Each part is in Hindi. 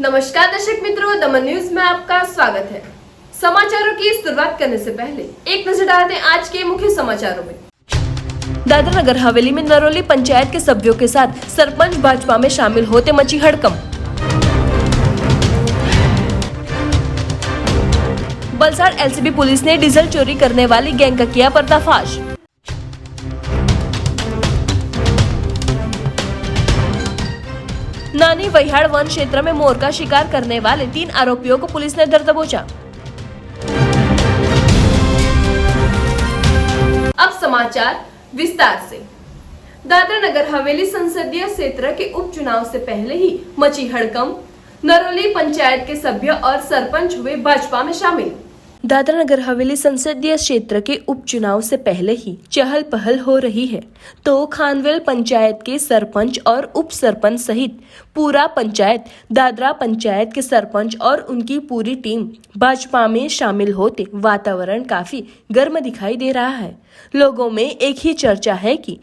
नमस्कार दर्शक मित्रों, दमन न्यूज में आपका स्वागत है। समाचारों की शुरुआत करने से पहले एक नजर डालते हैं आज के मुख्य समाचारों में। दादरा नगर हवेली में नरोली पंचायत के सभ्यों के साथ सरपंच भाजपा में शामिल होते मची हड़कंप। बलसाड़ एलसीबी पुलिस ने डीजल चोरी करने वाली गैंग का किया पर्दाफाश। नानी वहियाड़ वन क्षेत्र में मोर का शिकार करने वाले 3 आरोपियों को पुलिस ने दर दबोचा। अब समाचार विस्तार से। दादरा नगर हवेली संसदीय क्षेत्र के उपचुनाव से पहले ही मची हड़कंप। नरोली पंचायत के सभ्य और सरपंच हुए भाजपा में शामिल। दादरा नगर हवेली संसदीय क्षेत्र के उपचुनाव से पहले ही चहल पहल हो रही है, तो खानवेल पंचायत के सरपंच और उप सरपंच सहित पूरा पंचायत दादरा पंचायत के सरपंच और उनकी पूरी टीम भाजपा में शामिल होते वातावरण काफी गर्म दिखाई दे रहा है। लोगों में एक ही चर्चा है कि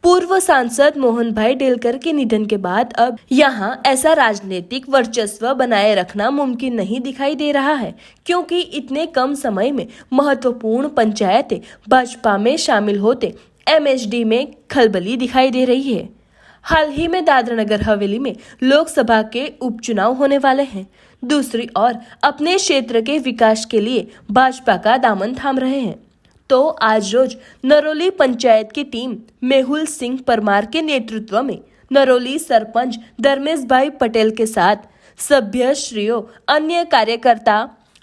पूर्व सांसद मोहन भाई डेलकर के निधन के बाद अब यहां ऐसा राजनीतिक वर्चस्व बनाए रखना मुमकिन नहीं दिखाई दे रहा है, क्योंकि इतने कम समय में महत्वपूर्ण पंचायतें भाजपा में शामिल होते एमएसडी में खलबली दिखाई दे रही है। हाल ही में दादरा नगर हवेली में लोकसभा के उपचुनाव होने वाले हैं। दूसरी ओर अपने क्षेत्र के विकास के लिए भाजपा का दामन थाम रहे हैं, तो आज रोज नरोली पंचायत की टीम मेहुल सिंह परमार के नेतृत्व में नरोली सरपंच धर्मेश भाई पटेल के साथ सभ्य श्रियों अन्य कार्यकर्ता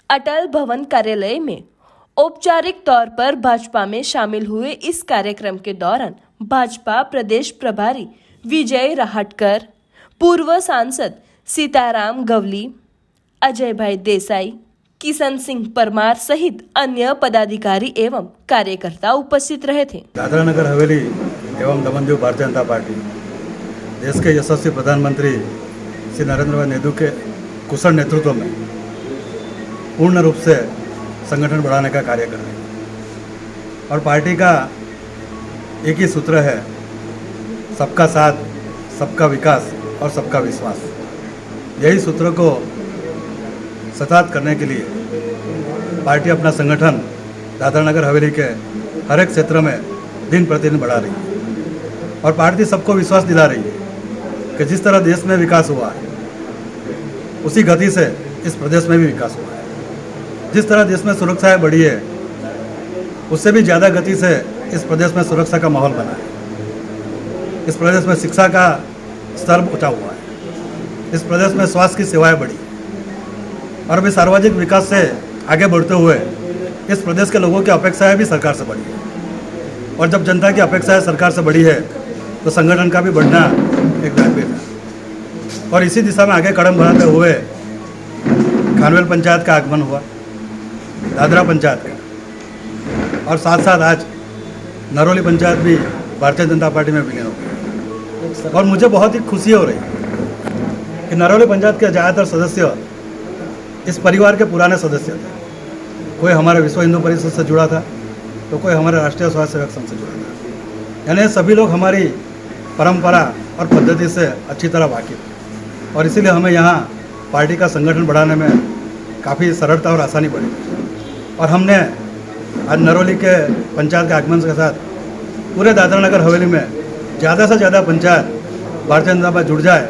अटल भवन कार्यालय में औपचारिक तौर पर भाजपा में शामिल हुए। इस कार्यक्रम के दौरान भाजपा प्रदेश प्रभारी विजय राहटकर, पूर्व सांसद सीताराम गवली, अजय भाई देसाई, किशन सिंह परमार सहित अन्य पदाधिकारी एवं कार्यकर्ता उपस्थित रहे थे। दादरा नगर हवेली एवं दमन दीव भारतीय जनता पार्टी देश के यशस्वी प्रधानमंत्री श्री नरेंद्र भाई नायडू के कुशल नेतृत्व में पूर्ण रूप से संगठन बढ़ाने का कार्य कर रही है और पार्टी का एक ही सूत्र है, सबका साथ, सबका विकास और सबका विश्वास। यही सूत्र को सतत करने के लिए पार्टी अपना संगठन दादरा नगर हवेली के हर एक क्षेत्र में दिन प्रतिदिन बढ़ा रही है और पार्टी सबको विश्वास दिला रही है कि जिस तरह देश में विकास हुआ है उसी गति से इस प्रदेश में भी विकास हुआ है। जिस तरह देश में सुरक्षा बढ़ी है उससे भी ज़्यादा गति से इस प्रदेश में सुरक्षा का माहौल बना है। इस प्रदेश में शिक्षा का स्तर ऊंचा हुआ है। इस प्रदेश में स्वास्थ्य की सेवाएं बढ़ी और अभी सार्वजनिक विकास से आगे बढ़ते हुए इस प्रदेश के लोगों की अपेक्षाएं भी सरकार से बढ़ी है और जब जनता की अपेक्षाएं सरकार से बढ़ी है तो संगठन का भी बढ़ना एक दायित्व है और इसी दिशा में आगे कदम बढ़ाते हुए खानवेल पंचायत का आगमन हुआ, दादरा पंचायत का, और साथ साथ आज नरोली पंचायत भी भारतीय जनता पार्टी में विलीन हो गई और मुझे बहुत ही खुशी हो रही है कि नरोली पंचायत के ज़्यादातर सदस्य इस परिवार के पुराने सदस्य थे। कोई हमारे विश्व हिंदू परिषद से जुड़ा था तो कोई हमारे राष्ट्रीय स्वयं सेवक संघ से जुड़ा था, यानी सभी लोग हमारी परंपरा और पद्धति से अच्छी तरह वाकिफ, और इसीलिए हमें यहाँ पार्टी का संगठन बढ़ाने में काफ़ी सरलता और आसानी पड़ी और हमने आज नरोली के पंचायत के आगमन के साथ पूरे दादरा नगर हवेली में ज़्यादा से ज़्यादा पंचायत भारतीय जनता पार्टी जुड़ जाए,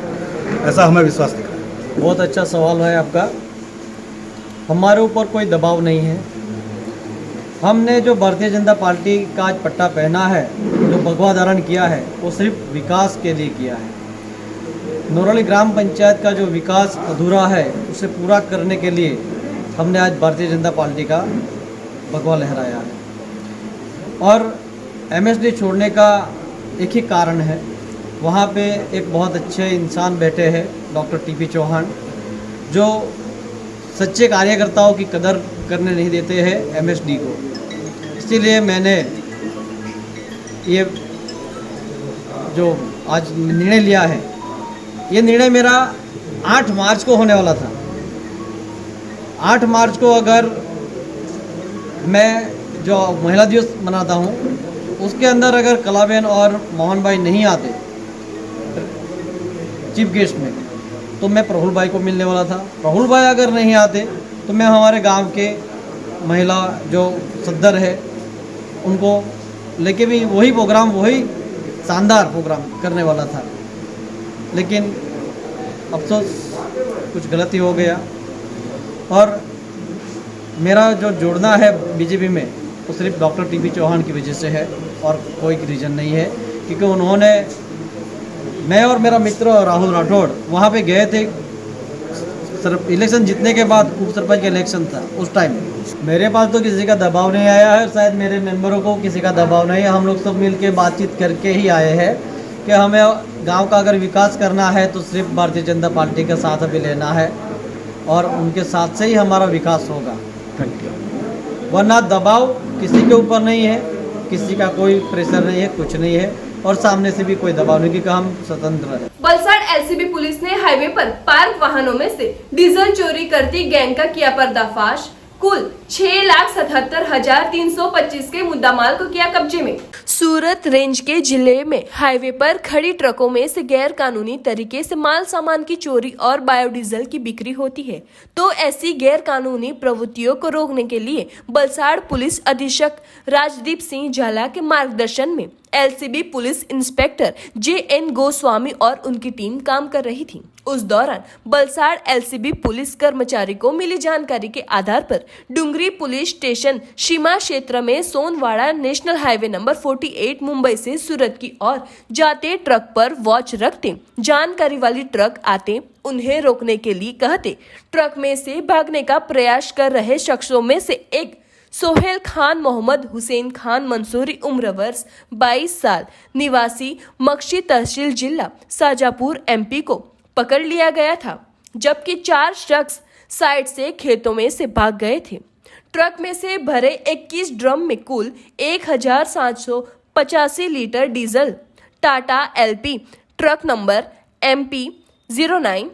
ऐसा हमें विश्वास दिखा है। बहुत अच्छा सवाल है आपका। हमारे ऊपर कोई दबाव नहीं है। हमने जो भारतीय जनता पार्टी का आज पट्टा पहना है, जो भगवा धारण किया है, वो सिर्फ विकास के लिए किया है। नरोली ग्राम पंचायत का जो विकास अधूरा है उसे पूरा करने के लिए हमने आज भारतीय जनता पार्टी का भगवा लहराया है। और एमएसडी छोड़ने का एक ही कारण है, वहाँ पे एक बहुत अच्छे इंसान बैठे हैं, डॉक्टर टीपी चौहान, जो सच्चे कार्यकर्ताओं की कदर करने नहीं देते हैं एमएसडी को। इसीलिए मैंने ये जो आज निर्णय लिया है, ये निर्णय मेरा 8 मार्च को होने वाला था। 8 मार्च को अगर मैं जो महिला दिवस मनाता हूँ उसके अंदर अगर कलाबेन और मोहन भाई नहीं आते चीफ गेस्ट में, तो मैं प्रफुल्ल भाई को मिलने वाला था। प्रफुल्ल भाई अगर नहीं आते तो मैं हमारे गांव के महिला जो सदर है उनको लेके भी वही प्रोग्राम, वही शानदार प्रोग्राम करने वाला था, लेकिन अफसोस कुछ गलती हो गया। और मेरा जो जुड़ना है बीजेपी में वो सिर्फ डॉक्टर टीपी चौहान की वजह से है और कोई रीज़न नहीं है, क्योंकि उन्होंने, मैं और मेरा मित्र राहुल राठौड़ वहाँ पे गए थे सिर्फ इलेक्शन जीतने के बाद, उप सरपंच का इलेक्शन था उस टाइम। मेरे पास तो किसी का दबाव नहीं आया है, शायद मेरे मेंबरों को किसी का दबाव नहीं है। हम लोग सब मिल के बातचीत करके ही आए हैं कि हमें गांव का अगर विकास करना है तो सिर्फ भारतीय जनता पार्टी का साथ अभी लेना है और उनके साथ से ही हमारा विकास होगा। वरना दबाव किसी के ऊपर नहीं है, किसी का कोई प्रेशर नहीं है, कुछ नहीं है, और सामने से भी कोई दबाव नहीं, क्योंकि हम स्वतंत्र हैं। वलसाड एलसीबी पुलिस ने हाईवे पर पार्क वाहनों में से डीजल चोरी करती गैंग का किया पर्दाफाश। कुल 6,77,325 के मुद्दामाल को किया कब्जे में। सूरत रेंज के जिले में हाईवे पर खड़ी ट्रकों में से गैर कानूनी तरीके से माल सामान की चोरी और बायोडीजल की बिक्री होती है। तो ऐसी गैर कानूनी प्रवृत्तियों को रोकने के लिए वलसाड पुलिस अधीक्षक राजदीप सिंह झाला के मार्गदर्शन में LCB police inspector JN Goswami और उनकी टीम काम कर रही थी। उस दौरान वलसाड एलसीबी पुलिस कर्मचारी को मिली जानकारी के आधार पर डुंगरी पुलिस स्टेशन सीमा क्षेत्र में सोनवाड़ा नेशनल हाईवे नंबर 48 मुंबई से सूरत की ओर जाते ट्रक पर वॉच रखते जानकारी वाली ट्रक आते उन्हें रोकने के लिए कहते ट्रक में से भागने का प्रयास कर रहे शख्सों में से एक सोहेल खान मोहम्मद हुसैन खान मंसूरी उम्र वर्ष 22 साल निवासी मक्शी तहसील जिला शाजापुर MP को पकड़ लिया गया था, जबकि 4 शख्स साइड से खेतों में से भाग गए थे। ट्रक में से भरे 21 ड्रम में कुल 1,785 litre diesel Tata LP truck number MP 09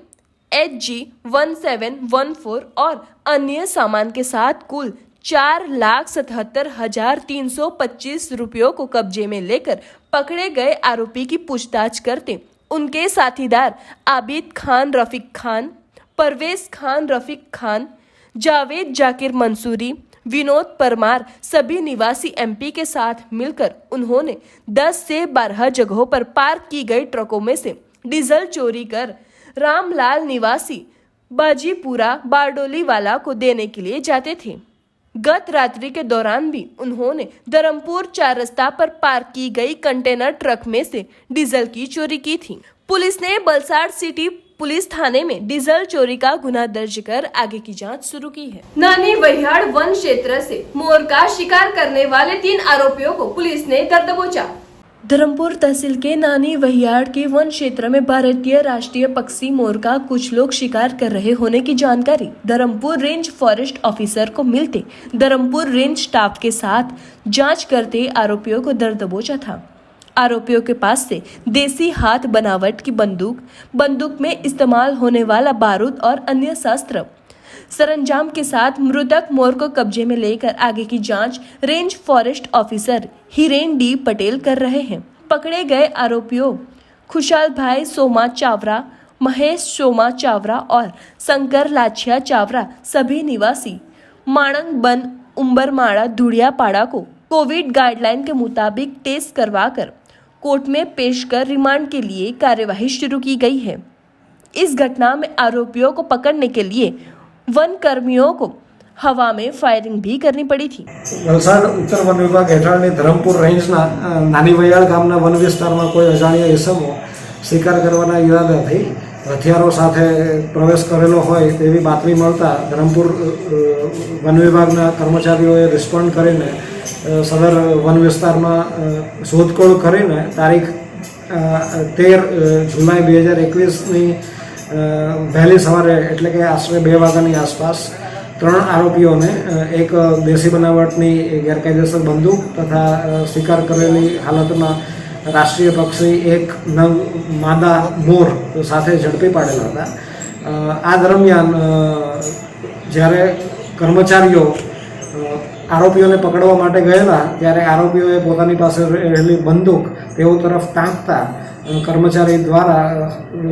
HG1714 और अन्य सामान के साथ कुल 4,77,325 रुपयों को कब्जे में लेकर पकड़े गए आरोपी की पूछताछ करते उनके साथीदार आबिद खान रफीक खान, परवेज खान रफीक खान, जावेद जाकिर मंसूरी, विनोद परमार सभी निवासी MP के साथ मिलकर उन्होंने 10 से 12 जगहों पर पार्क की गई ट्रकों में से डीजल चोरी कर रामलाल निवासी बाजीपुरा बारडोली वाला को देने के लिए जाते थे। गत रात्रि के दौरान भी उन्होंने धर्मपुर 4 रास्ता पर पार्क की गई कंटेनर ट्रक में से डीजल की चोरी की थी। पुलिस ने वलसाड सिटी पुलिस थाने में डीजल चोरी का गुना दर्ज कर आगे की जांच शुरू की है। नानी वहियाड़ वन क्षेत्र से मोर का शिकार करने वाले 3 आरोपियों को पुलिस ने दर दबोचा। धर्मपुर तहसील के नानी वहियाड़ के वन क्षेत्र में भारतीय राष्ट्रीय पक्षी मोर का कुछ लोग शिकार कर रहे होने की जानकारी धर्मपुर रेंज फॉरेस्ट ऑफिसर को मिलते धर्मपुर रेंज स्टाफ के साथ जांच करते आरोपियों को दर दबोचा था। आरोपियों के पास से देसी हाथ बनावट की बंदूक में इस्तेमाल होने वाला बारूद और अन्य शस्त्र सरंजाम के साथ मृतक मोर को कब्जे में लेकर आगे की जांच range forest officer Hiren D Patel कर रहे हैं। पकड़े गए आरोपियों खुशाल भाई सोमा चावरा, महेश सोमा चावरा और शंकर लाछिया चावरा सभी निवासी माणंग बन उम्बरमाड़ा धुड़ियापाड़ा को कोविड गाइडलाइन के मुताबिक टेस्ट करवाकर कोर्ट में पेश कर रिमांड के लिए कार्यवाही शुरू की गई है। इस घटना में आरोपियों को पकड़ने के लिए वन कर्मियों को हवा में फायरिंग भी करनी पड़ी थी। વલસાડ ઉત્તર વન વિભાગ હેઠળની ધરમપુર રેન્જના નાની વૈયાળ ગામના વન વિસ્તારમાં કોઈ અજાણ્યા ઇસમો શિકાર કરવાના ઈરાદાથી હથિયારો સાથે પ્રવેશ કરેલો હોય તેવી બાતમી મળતા ધરમપુર વન વિભાગના કર્મચારીઓએ રિસ્પોન્ડ કરીને સદર વન વિસ્તારમાં શોધખોળ કરીને તારીખ 13 જુલાઈ 2021ની વહેલી સવારે એટલે કે આશરે 2 વાગ્યાની આસપાસ 3 આરોપીઓને એક દેશી બનાવટની ગેરકાયદેસર બંદૂક તથા શિકાર કરેલી હાલતમાં રાષ્ટ્રીય પક્ષી એક નંગ માદા મોર સાથે ઝડપી પાડેલા હતા। આ દરમિયાન જ્યારે કર્મચારીઓ આરોપીઓને પકડવા માટે ગયેલા ત્યારે આરોપીઓએ પોતાની પાસે રહેલી બંદૂક તેઓ તરફ તાંકતા કર્મચારી દ્વારા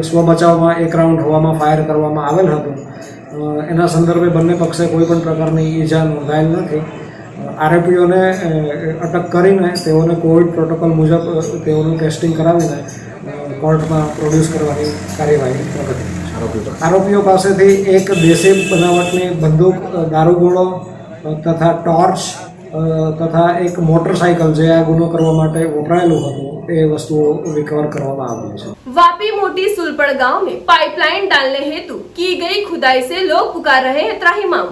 સ્વ બચાવમાં એક રાઉન્ડ હવામાં ફાયર કરવામાં આવેલ હતું. એના સંદર્ભે બંને પક્ષે કોઈ પણ પ્રકારની ઈજા નોંધાયેલ નથી. આરોપીઓને અટક કરીને તેઓને કોવિડ પ્રોટોકોલ મુજબ તેઓનું ટેસ્ટિંગ કરાવીને કોર્ટમાં પ્રોડ્યુસ કરવાની કાર્યવાહી પ્રગતિ. આરોપીઓ પાસેથી એક દેશી બનાવટની બંદૂક, દારૂગોળો તથા ટોર્ચ તથા એક મોટરસાઇકલ જે આ ગુનો કરવા માટે વપરાયેલું હતું એ વસ્તુઓ રિકવર કરવામાં આવી છે. वापी मोटी सुलपड़ गांव में पाइपलाइन डालने हेतु की गई खुदाई से लोग पुकार रहे हैं त्राहिमाम।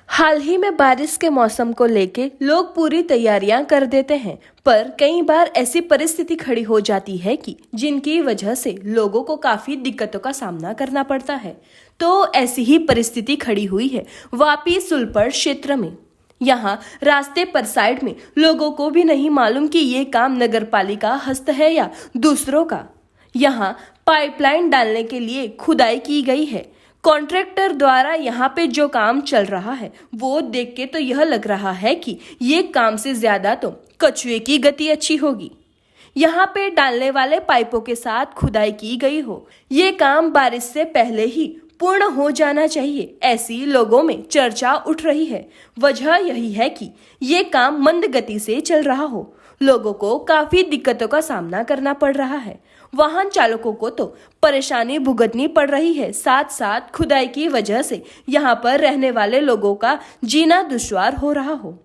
हाल ही में बारिश के मौसम को लेके लोग पूरी तैयारियां कर देते हैं, पर कई बार ऐसी परिस्थिति खड़ी हो जाती है कि जिनकी वजह से लोगों को काफी दिक्कतों का सामना करना पड़ता है। तो ऐसी ही परिस्थिति खड़ी हुई है वापी सुलपड़ क्षेत्र में। यहाँ रास्ते पर साइड में लोगों को भी नहीं मालूम कि ये काम नगर पालिका हस्त है या दूसरों का। यहाँ पाइपलाइन डालने के लिए खुदाई की गई है। कॉन्ट्रैक्टर द्वारा यहाँ पे जो काम चल रहा है वो देख के तो यह लग रहा है कि ये काम से ज्यादा तो कछुए की गति अच्छी होगी। यहाँ पे डालने वाले पाइपों के साथ खुदाई की गई हो, ये काम बारिश से पहले ही पूर्ण हो जाना चाहिए, ऐसी लोगों में चर्चा उठ रही है। वजह यही है कि ये काम मंद गति से चल रहा हो, लोगों को काफी दिक्कतों का सामना करना पड़ रहा है। वाहन चालकों को तो परेशानी भुगतनी पड़ रही है, साथ साथ खुदाई की वजह से यहाँ पर रहने वाले लोगों का जीना दुश्वार हो रहा हो।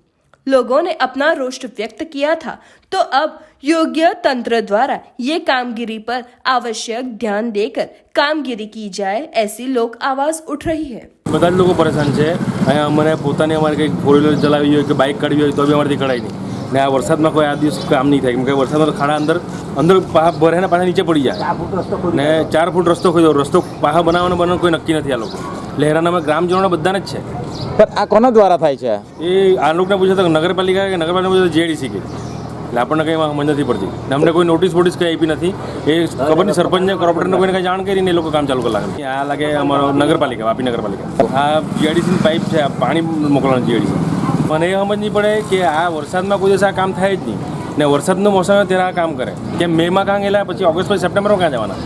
लोगों ने अपना रोष व्यक्त किया था, तो अब योग्य तंत्र द्वारा ये कामगिरी पर आवश्यक ध्यान देकर कामगिरी की जाए, ऐसी लोक आवाज उठ रही है। બધા જ લોકો પરેશાન છે. અહીંયા અમારે પોતાની અમારે કંઈક ફોર વ્હીલર ચલાવી હોય કે બાઇક કાઢવી હોય તો બી અમારાથી કઢાય નહીં. ને આ વરસાદમાં કોઈ આ દિવસ કામ નહીં થાય, કેમ કે વરસાદમાં તો ખાડા અંદર ભરે ને પાછા નીચે પડી જાય ને 4 ફૂટ રસ્તો ખોદ્યો. રસ્તો પાછા બનાવવાનો કોઈ નક્કી નથી. આ લોકો લહેરાનામાં ગ્રામજનોને બધાને જ છે. પણ આ કોના દ્વારા થાય છે? એ આ લોકોને પૂછે તો નગરપાલિકા કે નગરપાલિકા પૂછે તો જેડીસી કે એટલે આપણને કંઈ સમજ નથી પડતી ને અમને કોઈ નોટિસ કંઈ આપી નથી. એ ખબર નહીં સરપંચને કોર્પોરેટરને કોઈને કંઈ જાણ કરીને એ લોકો કામ ચાલુ કરી લાગે. આ લાગે અમારો નગરપાલિકા, વાપી નગરપાલિકા. આ જીઆઈડીસીની પાઇપ છે, આ પાણી મોકલવાનું જીઆઈડીસી. મને એ સમજ નહીં પડે કે આ વરસાદમાં કોઈ દિવસ આ કામ થાય જ નહીં ને વરસાદનો મોસમ હોય ત્યારે આ કામ કરે. કેમ મેમાં કામ ગયેલા પછી ઓગસ્ટ પછી સપ્ટેમ્બરમાં ક્યાં જવાના?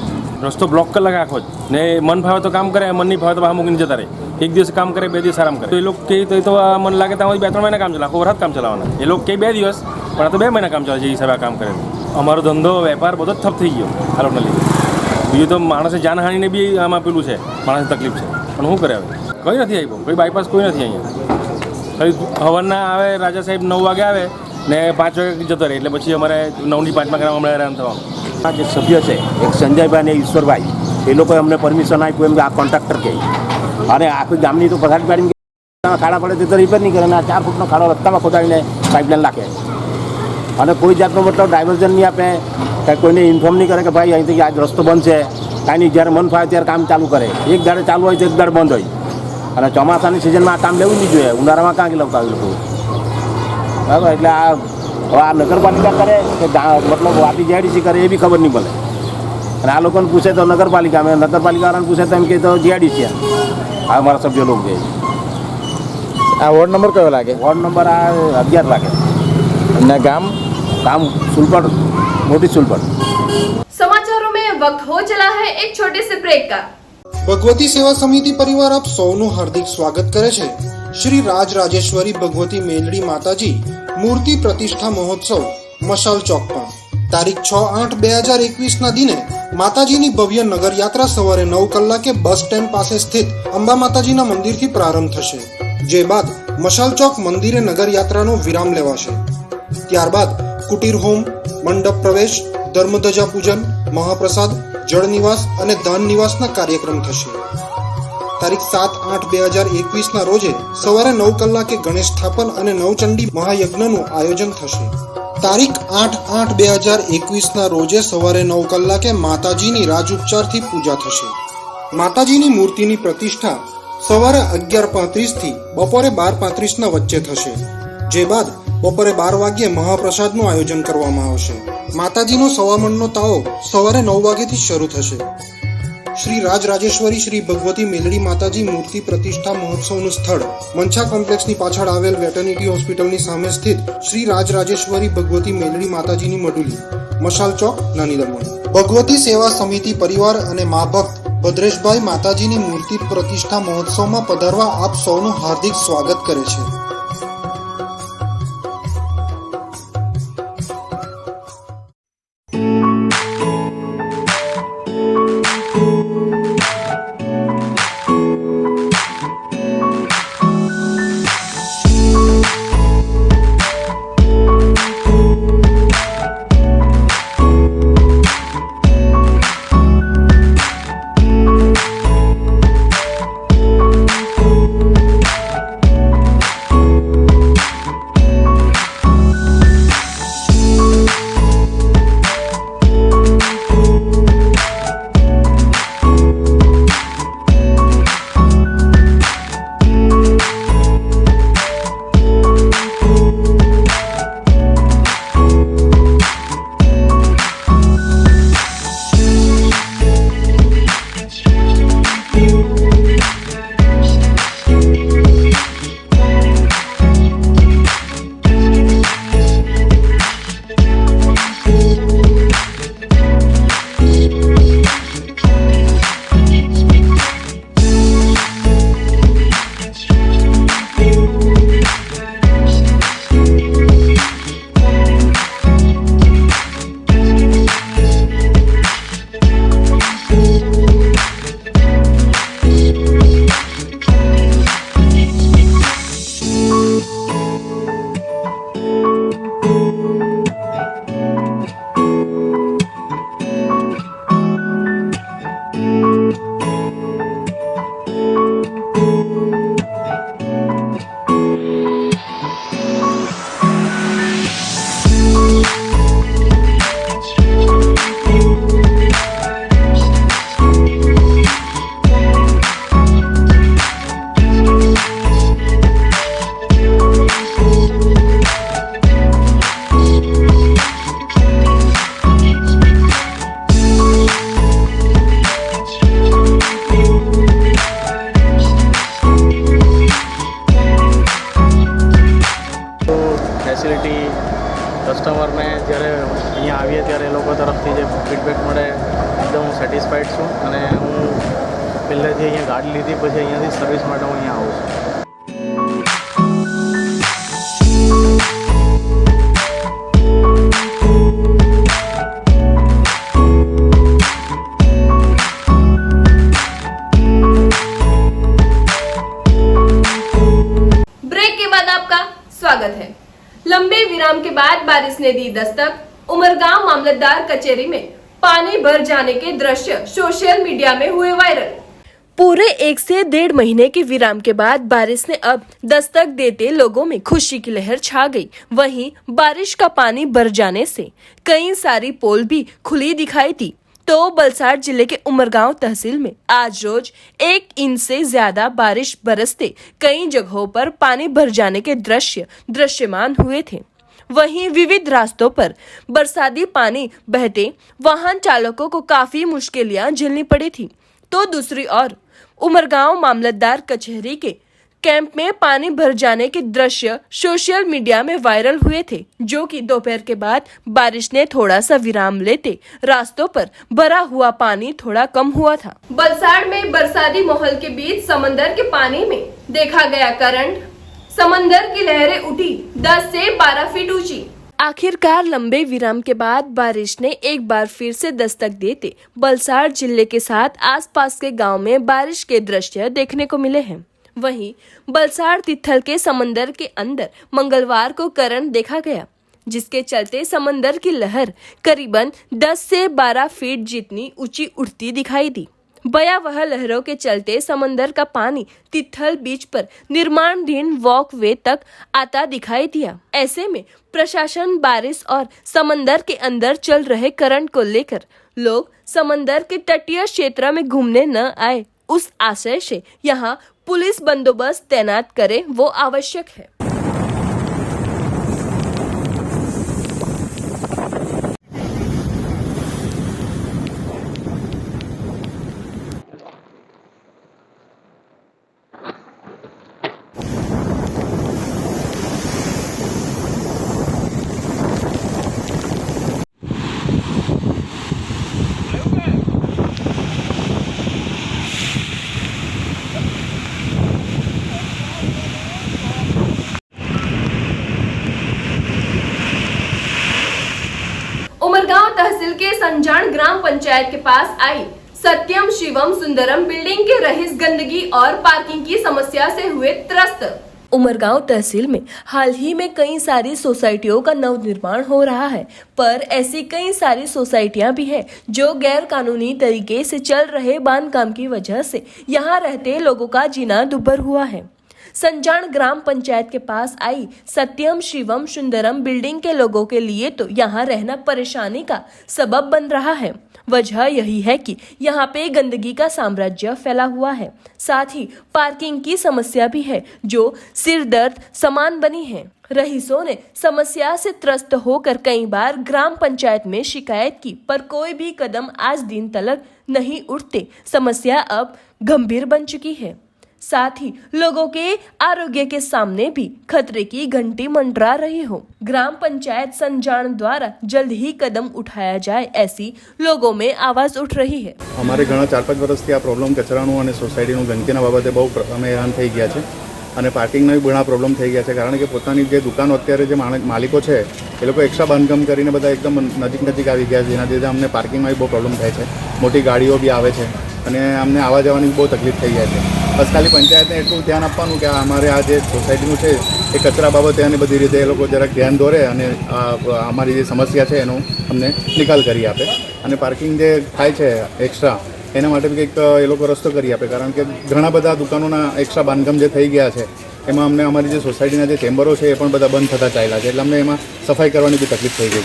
રસ્તો બ્લોક કરી લાગે આખો જ ને મન ફાવે તો કામ કરે, મન નહીં ફાવે તો બહાર મૂકીને જતા રહે. એક દિવસ કામ કરે, 2 દિવસ આરામ કરે. તો એ લોકો કહે તો મને લાગે ત્યાં 2-3 મહિના કામ ચાલે, આખો વરસાદ કામ ચલાવવાના. એ લોકો કહે 2 દિવસ, પણ આ તો 2 મહિના કામ ચાલે જે હિસાબે આ કામ કરે. અમારો ધંધો વેપાર બધો જ ઠપ થઈ ગયો આ લોકોને લીધે. બીજું તો માણસે જાનહાનિને બી આમાં પેલું છે, માણસને તકલીફ છે. પણ શું કરે હવે? કંઈ નથી આવ્યું, કોઈ બાયપાસ કોઈ નથી અહીંયા. ખાલી હવારના આવે, રાજા સાહેબ 9 વાગે આવે ને 5 વાગે જતો રહે, એટલે પછી અમારે 9 થી 5 માં હમણાં હેરાન થવાનું. આ જે સભ્ય છે એક સંજયભાઈ અને ઈશ્વરભાઈ, એ લોકોએ અમને પરમિશન આપ્યું એમ કે આ કોન્ટ્રાક્ટર કહે અને આખી ગામની તો પથારી પાડીને ખાડા પડે તો રિપેર નહીં કરે અને આ 4 ફૂટનો ખાડો રસ્તામાં ખોદાવીને પાઇપલાઇન નાખે અને કોઈ જાતનો મતલબ ડાયવર્ઝન નહીં આપે, કાંઈ કોઈને ઇન્ફોર્મ નહીં કરે કે ભાઈ અહીંથી આજ રસ્તો બંધ છે. કાંઈ નહીં, જ્યારે મન ફાવે ત્યારે કામ ચાલુ કરે. એક દાડે ચાલુ હોય તો એક દાડે બંધ હોય અને ચોમાસાની સિઝનમાં આ કામ લેવું નહીં જોઈએ. ઉનાળામાં કાંઈ લવતા હોય લોકો બરાબર. એટલે આ નગરપાલિકા કરે કે મતલબ વાપી જીઆઈડીસી કરે એ બી ખબર નહીં પડે. અને આ લોકોને પૂછે તો નગરપાલિકા, અમે નગરપાલિકાવાળાને પૂછે તો એમ કહે તો જીઆઈડીસી. આ અમારા સભ્યો લોકો કહે. આ વોર્ડ નંબર કયો લાગે? વોર્ડ નંબર આ 11 લાગે અને ગામ सुलपड़, मोटी सुलपड़। समाचारों में वक्त हो चला है एक छोटे से ब्रेक का। भगवती सेवा समिति परिवार आप सौનું હાર્દિક સ્વાગત કરે છે શ્રી રાજરાજેશ્વરી ભગવતી મેલડી માતાજી મૂર્તિ પ્રતિષ્ઠા મહોત્સવ મશાલ ચોકમાં તારીખ 6/8/2021 ના દિને માતાજીની ભવ્ય નગર યાત્રા સવારે 9 કલાકે બસ સ્ટેન્ડ પાસે સ્થિત અંબા માતાજીના મંદિરથી પ્રારંભ થશે, જે બાદ મશાલ ચોક મંદિરે નગર યાત્રાનો વિરામ લેવાશે। ત્યારબાદ કુટીર હોમ, મંડપ પ્રવેશ, ધર્મધજા પૂજન, મહાપ્રસાદ, જળ નિવાસ અને દાન નિવાસના કાર્યક્રમ થશે। તારીખ 7/8/2021 ના રોજે સવારે 9 કલાકે ગણેશ સ્થાપન અને નવચંડી મહાયજ્ઞનું આયોજન થશે। તારીખ 8/8/2021 ના રોજે સવારે 9 કલાકે માતાજીની રાજ ઉપચારથી પૂજા થશે। માતાજીની મૂર્તિની પ્રતિષ્ઠા સવારે 11:35 થી બપોરે 12:35 ના વચ્ચે થશે, જે બાદ બપોરે 12 વાગ્યે મહાપ્રસાદનું આયોજન કરવામાં આવશે। માતાજીનો સવામણનો તાવો સવારે 9 વાગ્યાથી શરૂ થશે। શ્રી રાજરાજેશ્વરી શ્રી ભગવતી મેલડી માતાજી મૂર્તિ પ્રતિષ્ઠા મહોત્સવનું સ્થળ મંછા કોમ્પ્લેક્સની પાછળ આવેલ વેટરનિટી હોસ્પિટલની સામે સ્થિત શ્રી રાજરાજેશ્વરી ભગવતી મેલડી માતાજીની મડુલી, મશાલ ચોક, નાની દમણ। ભગવતી સેવા સમિતિ પરિવાર અને મા ભક્ત ભદ્રેશભાઈ માતાજીની મૂર્તિ પ્રતિષ્ઠા મહોત્સવમાં પધારવા આપ સૌનું હાર્દિક સ્વાગત કરે છે. ફેસિલિટી કસ્ટમરને જ્યારે અહીંયા આવીએ ત્યારે એ લોકો તરફથી જે ફીડબેક મળે એકદમ હું સેટિસ્ફાઈડ છું અને હું પહેલેથી અહીંયા ગાડી લીધી પછી અહીંયાથી સર્વિસ માટે હું અહીંયા આવું છું. ब्रेक के बाद आपका स्वागत है. लंबे विराम के बाद बारिश ने दी दस्तक. उमरगांव मामलतदार कचहरी में पानी भर जाने के दृश्य सोशल मीडिया में हुए वायरल. पूरे 1 से 1.5 महीने के विराम के बाद बारिश ने अब दस्तक देते लोगों में खुशी की लहर छा गई. वहीं बारिश का पानी भर जाने से कई सारी पोल भी खुली दिखाई दी. तो वलसाड़ जिले के उमरगांव तहसील में आज रोज 1 इंच से ज्यादा बारिश बरसते कई जगहों पर पानी भर जाने के दृश्य दृश्यमान हुए थे. वहीं विविध रास्तों पर बरसाती पानी बहते वाहन चालकों को काफी मुश्किलें झेलनी पड़ी थी. तो दूसरी ओर उमरगांव मामलतदार कचहरी के कैंप में पानी भर जाने के दृश्य सोशल मीडिया में वायरल हुए थे, जो कि दोपहर के बाद बारिश ने थोड़ा सा विराम लेते रास्तों पर भरा हुआ पानी थोड़ा कम हुआ था. वलसाड़ में बरसाती माहौल के बीच समंदर के पानी में देखा गया करंट. समंदर की लहरें उठी 10 से 12 फीट ऊंची. आखिरकार लंबे विराम के बाद बारिश ने एक बार फिर से दस्तक देते वलसाड़ जिले के साथ आसपास के गांव में बारिश के दृश्य देखने को मिले हैं. वहीं वलसाड़ तिथल के समंदर के अंदर मंगलवार को करंट देखा गया, जिसके चलते समंदर की लहर करीबन 10 से 12 फीट जितनी ऊंची उठती दिखाई दी. भयावह लहरों के चलते समंदर का पानी तिथल बीच पर निर्माणाधीन वॉकवे तक आता दिखाई दिया. ऐसे में प्रशासन बारिश और समंदर के अंदर चल रहे करंट को लेकर लोग समंदर के तटीय क्षेत्र में घूमने न आए, उस आशय से यहाँ पुलिस बंदोबस्त तैनात करे वो आवश्यक है. संजाण ग्राम पंचायत के पास आई सत्यम शिवम सुंदरम बिल्डिंग के रहीस गंदगी और पार्किंग की समस्या से हुए त्रस्त। उमरगांव तहसील में हाल ही में कई सारी सोसाइटियों का नवनिर्माण हो रहा है, पर ऐसी कई सारी सोसाइटियां भी हैं जो गैर कानूनी तरीके से चल रहे बांधकाम की वजह से यहां रहते लोगों का जीना दुभर हुआ है। संजाण ग्राम पंचायत के पास आई सत्यम शिवम सुंदरम बिल्डिंग के लोगों के लिए तो यहाँ रहना परेशानी का सबब बन रहा है। वजह यही है कि यहाँ पे गंदगी का साम्राज्य फैला हुआ है, साथ ही पार्किंग की समस्या भी है जो सिरदर्द समान बनी है। रईसों ने समस्या से त्रस्त होकर कई बार ग्राम पंचायत में शिकायत की, पर कोई भी कदम आज दिन तक नहीं उठते। समस्या अब गंभीर बन चुकी है, साथ ही लोगों के आरोग्य के सामने भी खतरे की घंटी मंडरा रही हो। ग्राम पंचायत संजाण द्वारा जल्द ही कदम उठाया जाए, ऐसी लोगों में आवाज उठ रही है। અમારે ઘણા 4-5 વર્ષથી આ પ્રોબ્લેમ કચરાનું અને સોસાયટીનું ગંદકીના બાબતે બહુ અમે હેરાન થઈ ગયા છે અને પાર્કિંગનો બી ઘણા પ્રોબ્લેમ થઈ ગયા છે, કારણ કે પોતાની જે દુકાનો અત્યારે જે માલિકો છે એ લોકો એક્સ્ટ્રા બાંધકામ કરીને બધા એકદમ નજીક આવી ગયા છે, જેના લીધે અમને પાર્કિંગમાં બી બહુ પ્રોબ્લેમ થાય છે। મોટી ગાડીઓ બી આવે છે અને અમને આવવા જવાની બહુ તકલીફ થઈ જાય છે। બસ ખાલી પંચાયતને એટલું ધ્યાન આપવાનું કે અમારે આ જે સોસાયટીનું છે એ કચરા બાબતે અને બધી રીતે એ લોકો જરાક ધ્યાન દોરે અને અમારી જે સમસ્યા છે એનો અમને નિકાલ કરી આપે અને પાર્કિંગ જે થાય છે એક્સ્ટ્રા એના માટે બી કંઈક એ લોકો રસ્તો કરી આપે, કારણ કે ઘણા બધા દુકાનોના એક્સ્ટ્રા બાંધકામ જે થઈ ગયા છે એમાં અમને અમારી જે સોસાયટીના જે ચેમ્બરો છે એ પણ બધા બંધ થતા ચાલ્યા છે, એટલે અમને એમાં સફાઈ કરવાની બી તકલીફ થઈ ગઈ।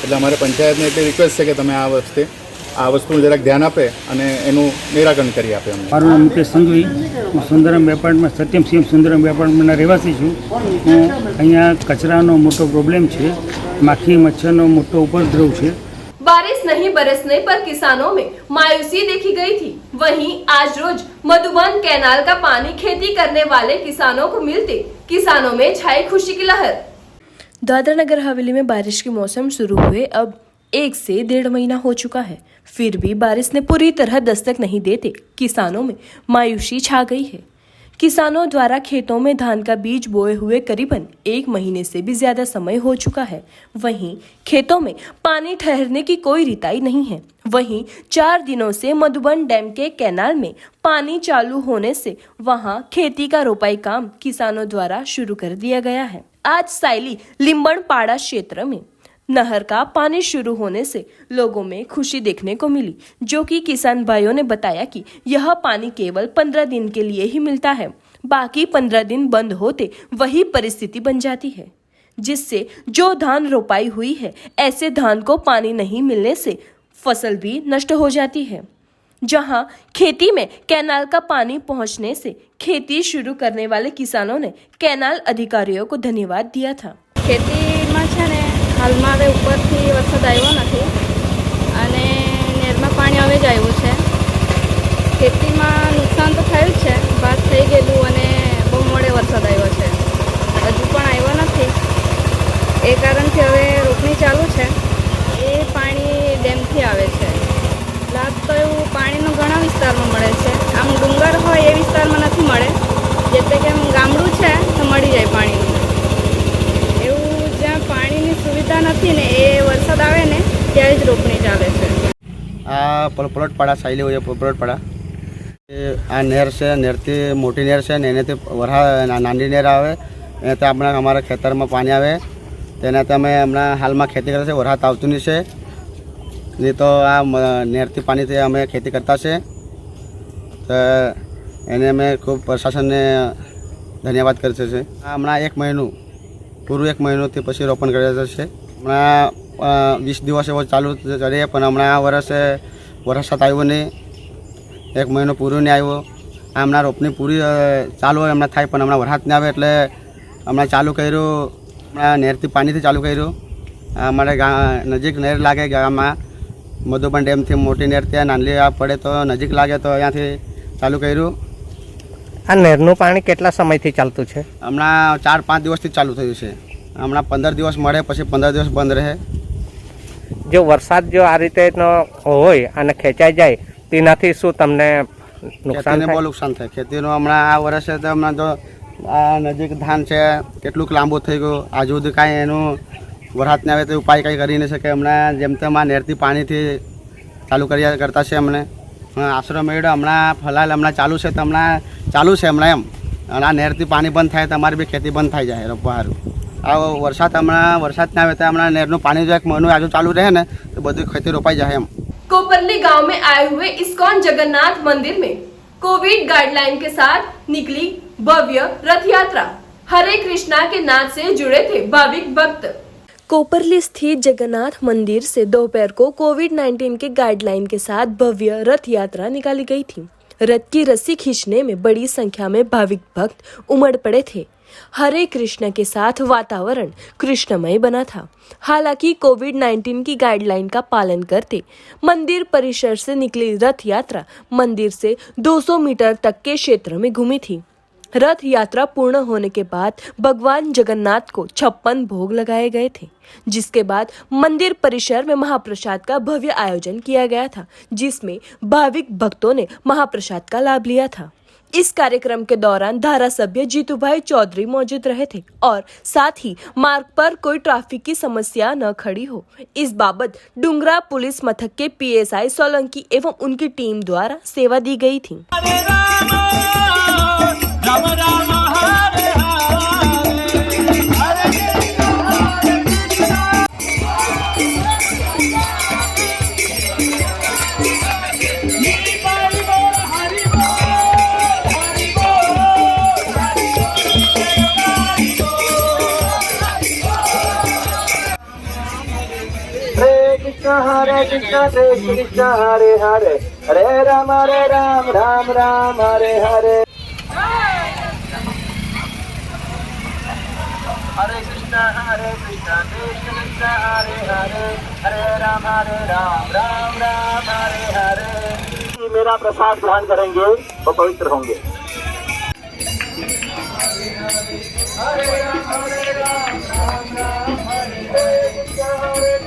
એટલે અમારે પંચાયતને એટલી રિક્વેસ્ટ છે કે તમે આ વસ્તુનું જરાક ધ્યાન આપે અને એનું નિરાકરણ કરી આપે અમને। મારું નામ મુકેશ સંઘવી, હું સુંદરમ એપાર્ટમેન્ટ સત્યમ સિંહ સુંદરમ એપાર્ટમેન્ટના રહેવાસી છું। હું અહીંયા કચરાનો મોટો પ્રોબ્લેમ છે, માખી મચ્છરનો મોટો ઉપદ્રવ છે। बारिश नहीं बरसने पर किसानों में मायूसी देखी गई थी। वहीं आज रोज मधुबन कैनाल का पानी खेती करने वाले किसानों को मिलते किसानों में छाई खुशी की लहर। दादरा नगर हवेली में बारिश के मौसम शुरू हुए अब 1 से 1.5 महीना हो चुका है, फिर भी बारिश ने पूरी तरह दस्तक नहीं देते किसानों में मायूसी छा गई है। किसानों द्वारा खेतों में धान का बीज बोए हुए करीबन 1 महीने से भी ज्यादा समय हो चुका है। वहीं खेतों में पानी ठहरने की कोई रिताई नहीं है। वहीं 4 दिनों से मधुबन डैम के कैनाल में पानी चालू होने से वहां खेती का रोपाई काम किसानों द्वारा शुरू कर दिया गया है। आज साइली लिम्बड़पाड़ा क्षेत्र में नहर का पानी शुरू होने से लोगों में खुशी देखने को मिली, जो कि किसान भाइयों ने बताया कि यह पानी केवल 15 दिन के लिए ही मिलता है, बाकी 15 दिन बंद होते वही परिस्थिति बन जाती है, जिससे जो धान रोपाई हुई है ऐसे धान को पानी नहीं मिलने से फसल भी नष्ट हो जाती है। जहां खेती में कैनाल का पानी पहुंचने से खेती शुरू करने वाले किसानों ने कैनाल अधिकारियों को धन्यवाद दिया था। ખેતીમાં છે ને હાલમાં હવે ઉપરથી વરસાદ આવ્યો નથી અને નહેરમાં પાણી હવે જ આવ્યું છે। ખેતીમાં નુકસાન તો થયું જ છે, ભાત થઈ ગયેલું અને બહુ મોડે વરસાદ આવ્યો છે, હજુ પણ આવ્યો નથી। એ કારણથી હવે રોપણી ચાલુ છે। એ પાણી ડેમથી આવે છે। લાભ તો એવું પાણીનો ઘણા વિસ્તારમાં મળે છે, આમ ડુંગર હોય એ વિસ્તારમાં નથી મળે, જેટલે કે આમ ગામડું છે તો મળી જાય પાણીનું। પાણીની સુવિધા નથી ને એ વરસાદ આવે ને ત્યારે જ રોપણી ચાલે છે। આ પલોટપાડા સાયલી હોય પલોટપાડા આ નહેર છે, નહેરથી મોટી નહેર છે ને એનાથી વરહા નાની નહેર આવે એનાથી આપણે અમારા ખેતરમાં પાણી આવે તેનાથી અમે હમણાં હાલમાં ખેતી કરે છે। વરસાદ આવતું નહીં છે, નહીં તો આ નહેરથી પાણીથી અમે ખેતી કરતા છે, તો એને અમે ખૂબ પ્રશાસનને ધન્યવાદ કરીએ છીએ। હમણાં 1 મહિનું પૂરું 1 મહિનોથી પછી રોપણ કર્યા છે। હમણાં 20 દિવસ એવો ચાલુ કરીએ, પણ હમણાં આ વર્ષે વરસાદ આવ્યો નહીં, 1 મહિનો પૂરું નહીં આવ્યો। હમણાં રોપણી પૂરી ચાલુ હોય હમણાં થાય, પણ હમણાં વરસાદ નહીં આવે એટલે હમણાં ચાલુ કર્યું, હમણાં નહેરથી પાણીથી ચાલુ કર્યું। અમારે નજીક નહેર લાગે ગામમાં, મધુબન ડેમથી મોટી નહેર ત્યાં નાની પડે તો નજીક લાગે તો અહીંયાથી ચાલુ કર્યું। આ નહેરનું પાણી કેટલા સમયથી ચાલતું છે? હમણાં 4-5 દિવસથી ચાલુ થયું છે। હમણાં 15 દિવસ મળે પછી 15 દિવસ બંધ રહે। જો વરસાદ જો આ રીતેનો હોય અને ખેંચાઈ જાય તેનાથી શું તમને નુકસાન થાય? બહુ નુકસાન થાય ખેતીનું। હમણાં આ વર્ષે તો હમણાં જો આ નજીક ધાન છે કેટલુંક લાંબુ થઈ ગયું, આજુ સુધી કાંઈ એનું વરસાદને આવે તો ઉપાય કંઈ કરી નહીં શકે. હમણાં જેમ તેમ આ નહેરથી પાણીથી ચાલુ કર્યા કરતા છે. અમને આશરો મેળવ્યો હમણાં ફલાલ હમણાં ચાલુ છે, તો હમણાં ચાલુ છે હમણાં એમ. અને આ નહેરથી પાણી બંધ થાય તો અમારી બી ખેતી બંધ થઈ જાય રોપવા સારું. આ વરસાદ ના આવે તો હમણાં નહેરનું પાણી જો એક મહિનો આજુ ચાલુ રહે ને તો બધી ખેતી રોપાઈ જાય એમ. कोपरली गांव में आए हुए इस्कॉन जगन्नाथ मंदिर में कोविड गाइडलाइन के साथ निकली भव्य रथ यात्रा. हरे कृष्णा के नाद से जुड़े थे भाविक भक्त. कोपरली स्थित जगन्नाथ मंदिर से दोपहर को कोविड-19 के गाइडलाइन के साथ भव्य रथ यात्रा निकाली गई थी. रथ की रस्सी खींचने में बड़ी संख्या में भाविक भक्त उमड़ पड़े थे. हरे कृष्ण के साथ वातावरण कृष्णमय बना था. हालांकि कोविड-19 की गाइडलाइन का पालन करते मंदिर परिसर से निकली रथ यात्रा मंदिर से 200 मीटर तक के क्षेत्र में घूमी थी. रथ यात्रा पूर्ण होने के बाद भगवान जगन्नाथ को 56 भोग लगाए गए थे, जिसके बाद मंदिर परिसर में महाप्रसाद का भव्य आयोजन किया गया था, जिसमें भाविक भक्तों ने महाप्रसाद का लाभ लिया था. इस कार्यक्रम के दौरान धारासभ्य जीतूभाई चौधरी मौजूद रहे थे और साथ ही मार्ग पर कोई ट्रैफिक की समस्या न खड़ी हो, इस बाबत डुंगरा पुलिस मथक के PSI सोलंकी एवं उनकी टीम द्वारा सेवा दी गई थी. Hare Krishna Krishna Hare Hare Hare Ram Ram Ram Hare Hare. Hare Krishna Krishna Krishna Hare Hare Hare Ram Ram Hare Hare. मेरा प्रसाद ग्रहण करेंगे वो पवित्र होंगे. हरे राम राम राम हरे Krishna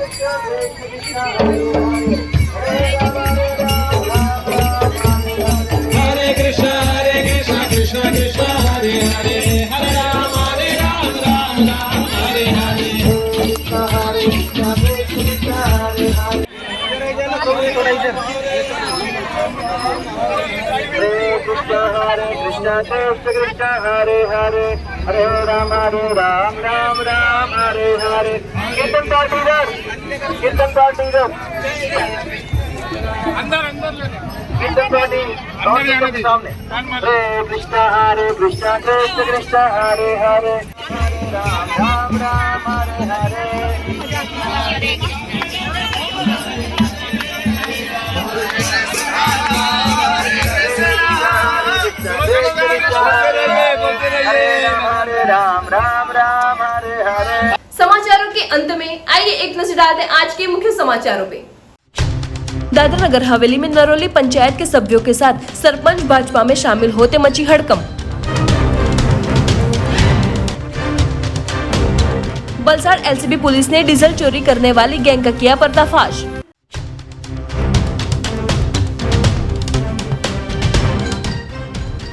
Krishna Hare Hare Krishna Krishna Krishna Hare Hare Hare Ram Ram Ram Hare Hare Hare Krishna Krishna Hare Hare. Hare Krishna Krishna Hare Hare Hare Ram Ram Hare Hare. Kirtan party इधर अंदर कीर्तन पार्टी सामने. हरे कृष्णा कृष्ण कृष्ण हरे हरे राम राम हरे हरे. समाचारों के अंत में आइए एक नजर डालते हैं आज के मुख्य समाचारों पे. दादरा नगर हवेली में नरोली पंचायत के सभ्यों के साथ सरपंच भाजपा में शामिल होते मची हड़कंप. बलसाड़ LCB पुलिस ने डीजल चोरी करने वाली गैंग का किया पर्दाफाश.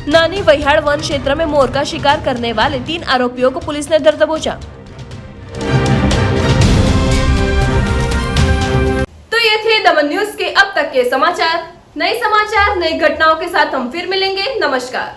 नानी वहियाड़ वन क्षेत्र में मोर का शिकार करने वाले 3 आरोपियों को पुलिस ने धर दबोचा. तो ये थे दमन न्यूज के अब तक के समाचार. नए समाचार नई घटनाओं के साथ हम फिर मिलेंगे. नमस्कार.